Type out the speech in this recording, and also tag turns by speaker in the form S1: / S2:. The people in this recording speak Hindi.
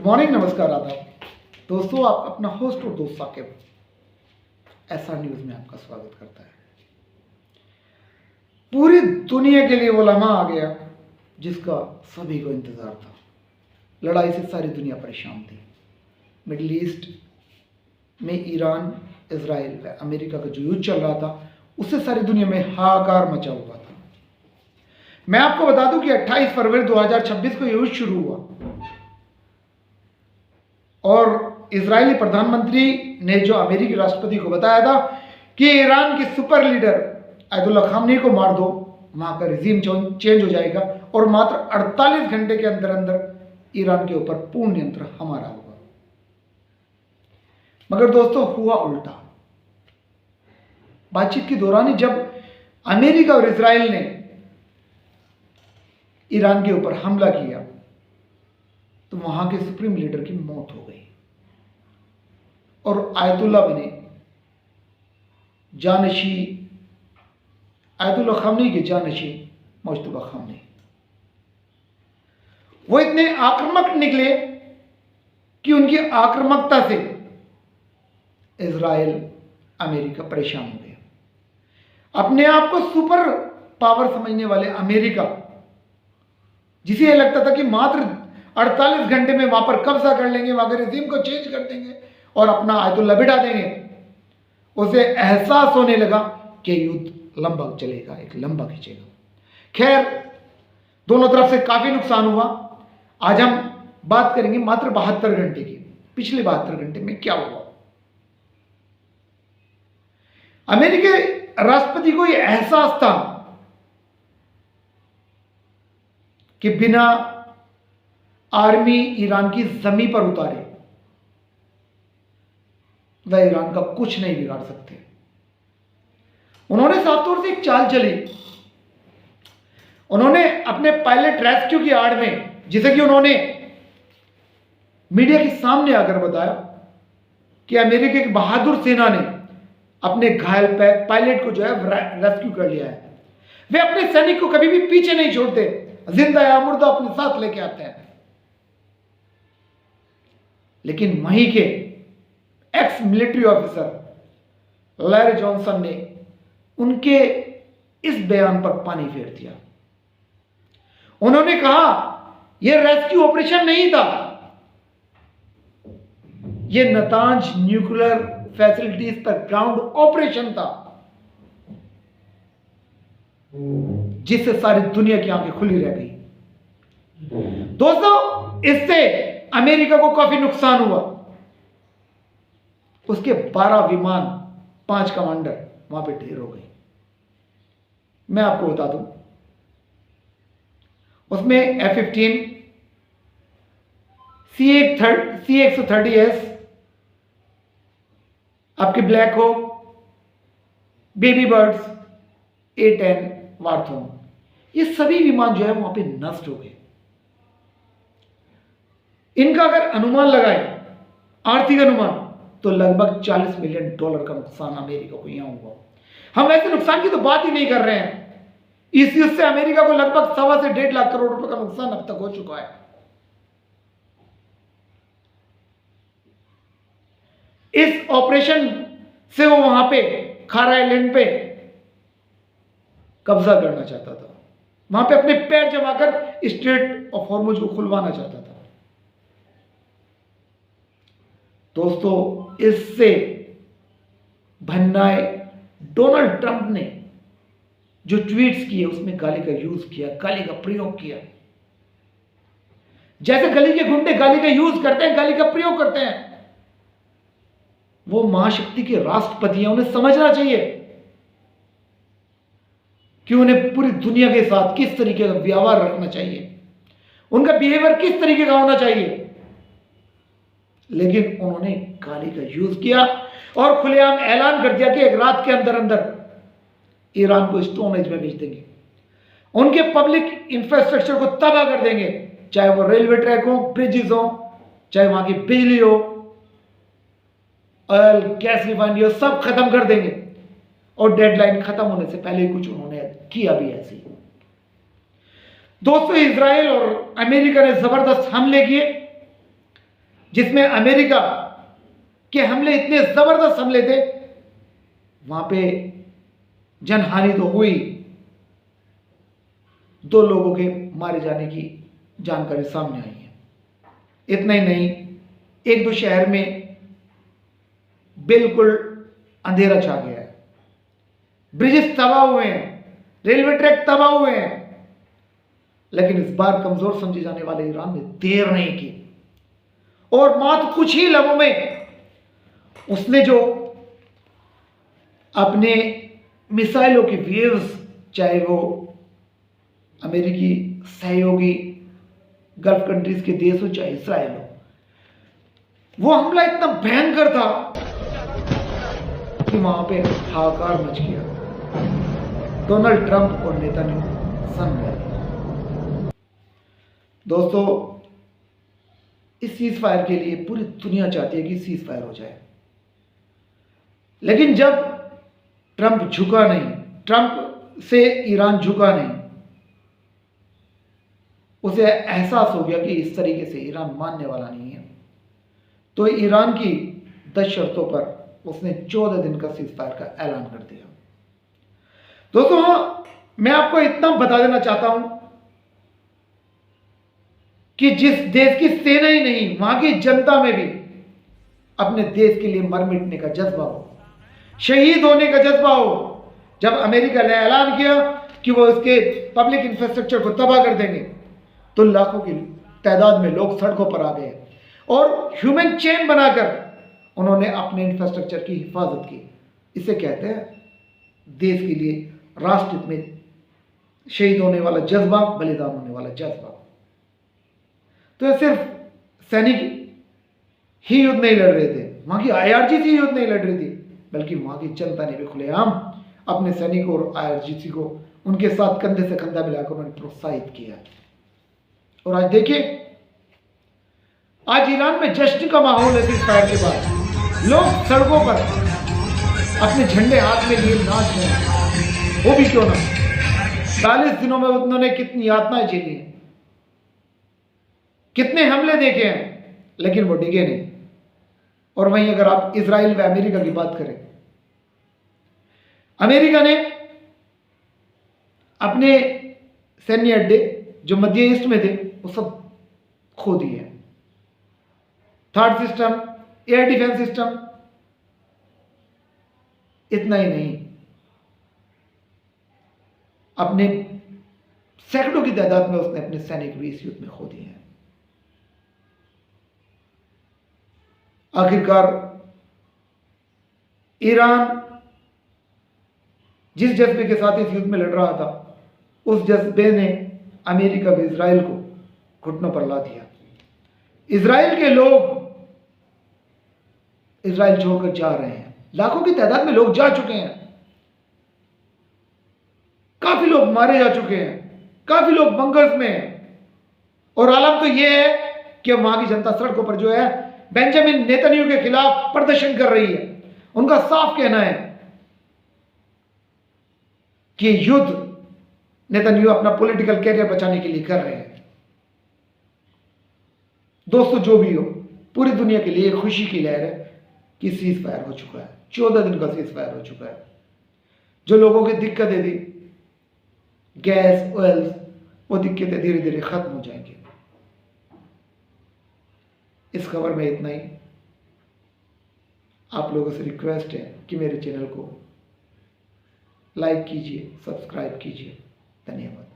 S1: मॉर्निंग, नमस्कार, आदाब दोस्तों। आप अपना होस्ट और दोस्त साकिब एसआर न्यूज़ में आपका स्वागत करता है। पूरी दुनिया के लिए वो लम्हा आ गया जिसका सभी को इंतज़ार था। लड़ाई से सारी दुनिया परेशान थी। मिडिल ईस्ट में ईरान, इजराइल व अमेरिका का जो युद्ध चल रहा था उससे सारी दुनिया में हाहाकार मचा हुआ था। मैं आपको बता दूं कि 28 फरवरी 2026 को युद्ध शुरू हुआ और इजरायली प्रधानमंत्री ने जो अमेरिकी राष्ट्रपति को बताया था कि ईरान के सुपर लीडर अयतुल्ला खामनी को मार दो, वहां का रिजीम चेंज हो जाएगा और मात्र 48 घंटे के अंदर अंदर ईरान के ऊपर पूर्ण नियंत्रण हमारा होगा। मगर दोस्तों, हुआ उल्टा। बातचीत के दौरान ही जब अमेरिका और इजराइल ने ईरान के ऊपर हमला किया तो वहां के सुप्रीम लीडर की मौत हो गई और आयतुल्ला बने जानशी, आयतुल्ला खामनी के जानशी मुश्तबा खामनी। वो इतने आक्रामक निकले कि उनकी आक्रामकता से इजराइल, अमेरिका परेशान हो गया। अपने आप को सुपर पावर समझने वाले अमेरिका, जिसे यह लगता था कि मात्र 48 घंटे में वहां पर कब्जा कर लेंगे, वहां के रिजीम को चेंज कर देंगे और अपना आयतुल्ला बिठा देंगे, उसे एहसास होने लगा कि युद्ध लंबा चलेगा, एक लंबा खींचेगा। खैर, दोनों तरफ से काफी नुकसान हुआ। आज हम बात करेंगे मात्र 72 घंटे की। पिछले 72 घंटे में क्या हुआ। अमेरिकी राष्ट्रपति को यह एहसास था कि बिना आर्मी ईरान की जमीन पर उतारे वह ईरान का कुछ नहीं बिगाड़ सकते। उन्होंने साफ तौर से एक चाल चली। उन्होंने अपने पायलट रेस्क्यू की आड़ में, जिसे कि उन्होंने मीडिया के सामने आकर बताया कि अमेरिका की बहादुर सेना ने अपने घायल पायलट को जो है रेस्क्यू कर लिया है। वे अपने सैनिक को कभी भी पीछे नहीं छोड़ते, जिंदा या मुर्दा अपने साथ लेके आते हैं। लेकिन वहीं के ex military officer Larry Johnson ने उनके इस बयान पर पानी फेर दिया। उन्होंने कहा यह रेस्क्यू ऑपरेशन नहीं था, यह नतांज न्यूक्लियर फैसिलिटीज पर ग्राउंड ऑपरेशन था, जिससे सारी दुनिया की आंखें खुली रह गई। दोस्तों, इससे अमेरिका को काफी नुकसान हुआ। उसके 12 विमान, 5 कमांडर वहां पे ढेर हो गए। मैं आपको बता दूं, उसमें F-15, C-130S, आपके ब्लैक होक, बेबी बर्ड्स, A-10 वार्थोन, ये सभी विमान जो है वहां पे नष्ट हो गए। इनका अगर अनुमान लगाए, आर्थिक अनुमान, तो लगभग $40 मिलियन का नुकसान अमेरिका को यहां हुआ। हम ऐसे नुकसान की तो बात ही नहीं कर रहे हैं। इस युद्ध से अमेरिका को लगभग 1.25 से 1.5 लाख करोड़ रुपए का नुकसान अब तक हो चुका है। इस ऑपरेशन से वो वहां पे खारा आइलैंड पे कब्जा करना चाहता था, वहां पे अपने पैर जमाकर स्ट्रेट ऑफ हॉर्मुज को खुलवाना चाहता था। दोस्तों, इससे भन्नाए डोनाल्ड ट्रंप ने जो ट्वीट्स किए उसमें गाली का यूज किया, गाली का प्रयोग किया। जैसे गली के गुंडे गाली का यूज करते हैं, गाली का प्रयोग करते हैं, वो महाशक्ति के राष्ट्रपति हैं। उन्हें समझना चाहिए कि उन्हें पूरी दुनिया के साथ किस तरीके का व्यवहार रखना चाहिए, उनका बिहेवियर किस तरीके का होना चाहिए। लेकिन उन्होंने गाली का यूज किया और खुलेआम ऐलान कर दिया कि एक रात के अंदर अंदर ईरान को स्टोन एज में भेज देंगे, उनके पब्लिक इंफ्रास्ट्रक्चर को तबाह कर देंगे, चाहे वो रेलवे ट्रैक हो, ब्रिजेस हो, चाहे वहां की बिजली हो, ऑयल गैस रिफाइनरी हो, सब खत्म कर देंगे। और डेडलाइन खत्म होने से पहले कुछ उन्होंने किया भी ऐसे। दोस्तों, इजराइल और अमेरिका ने जबरदस्त हमले किए जिसमें अमेरिका के हमले इतने जबरदस्त हमले थे, वहां पे जनहानि तो हुई, 2 लोगों के मारे जाने की जानकारी सामने आई है। इतना ही नहीं, 1-2 शहर में बिल्कुल अंधेरा छा गया है, ब्रिजेस तबाह हुए हैं, रेलवे ट्रैक तबाह हुए हैं। लेकिन इस बार कमजोर समझे जाने वाले ईरान ने देर नहीं की और मात्र कुछ ही लम्हों में उसने जो अपने मिसाइलों की वेव्स, चाहे वो अमेरिकी सहयोगी गल्फ कंट्रीज के देश हो चाहे इसराइल हो, वो हमला इतना भयंकर था कि वहां पे हाहाकार मच गया। डोनाल्ड ट्रंप और नेतन्याहू सन गए। दोस्तों, इस सीज फायर के लिए पूरी दुनिया चाहती है कि सीज फायर हो जाए, लेकिन जब ट्रंप झुका नहीं, ट्रंप से ईरान झुका नहीं, उसे एहसास हो गया कि इस तरीके से ईरान मानने वाला नहीं है, तो ईरान की 10 शर्तों पर उसने 14 दिन का सीज फायर का ऐलान कर दिया। दोस्तों, मैं आपको इतना बता देना चाहता हूं कि जिस देश की सेना ही नहीं, वहां की जनता में भी अपने देश के लिए मर मिटने का जज्बा हो, शहीद होने का जज्बा हो। जब अमेरिका ने ऐलान किया कि वो इसके पब्लिक इंफ्रास्ट्रक्चर को तबाह कर देंगे, तो लाखों की तादाद में लोग सड़कों पर आ गए और ह्यूमन चेन बनाकर उन्होंने अपने इंफ्रास्ट्रक्चर की हिफाजत की। इसे कहते हैं देश के लिए, राष्ट्र हित में शहीद होने वाला जज्बा, बलिदान होने वाला जज्बा। तो ये सिर्फ सैनिक ही युद्ध नहीं लड़ रहे थे, वहां की IRGC युद्ध नहीं लड़ रही थी, बल्कि वहां की जनता ने भी खुलेआम अपने सैनिकों और IRGC को उनके साथ कंधे से कंधा मिलाकर उन्होंने प्रोत्साहित किया। और आज देखिए, आज ईरान में जश्न का माहौल है। सीज फायर के बाद लोग सड़कों पर अपने झंडे हाथ में लिए नाच रहे हैं, वो भी क्यों ना। 40 दिनों में उन्होंने कितनी यातनाएं झेली हैं, कितने हमले देखे हैं, लेकिन वो डिगे नहीं। और वहीं अगर आप इजराइल व अमेरिका की बात करें, अमेरिका ने अपने सैन्य अड्डे जो मध्य ईस्ट में थे वो सब खो दिए हैं। Third system, air defence system, इतना ही नहीं, अपने सैकड़ों की तादाद में उसने अपने सैनिक भी इस युद्ध में खो दिए हैं। आखिरकार ईरान जिस जज्बे के साथ इस युद्ध में लड़ रहा था, उस जज्बे ने अमेरिका व इजराइल को घुटनों पर ला दिया। इजराइल के लोग इजराइल छोड़कर जा रहे हैं, लाखों की तादाद में लोग जा चुके हैं, काफी लोग मारे जा चुके हैं, काफी लोग बंकर्स में हैं। और आलम तो यह है कि वहां की जनता सड़कों पर जो है बेंजामिन नेतन्याहू के खिलाफ प्रदर्शन कर रही है। उनका साफ कहना है कि युद्ध नेतन्याहू अपना पॉलिटिकल कैरियर बचाने के लिए कर रहे हैं। दोस्तों, जो भी हो, पूरी दुनिया के लिए खुशी की लहर है कि सीज फायर हो चुका है। 14 दिन का सीज फायर हो चुका है। जो लोगों की दिक्कतें थी, गैस, ऑयल, वो दिक्कतें धीरे धीरे खत्म हो जाएंगी। इस खबर में इतना ही। आप लोगों से रिक्वेस्ट है कि मेरे चैनल को लाइक कीजिए, सब्सक्राइब कीजिए। धन्यवाद।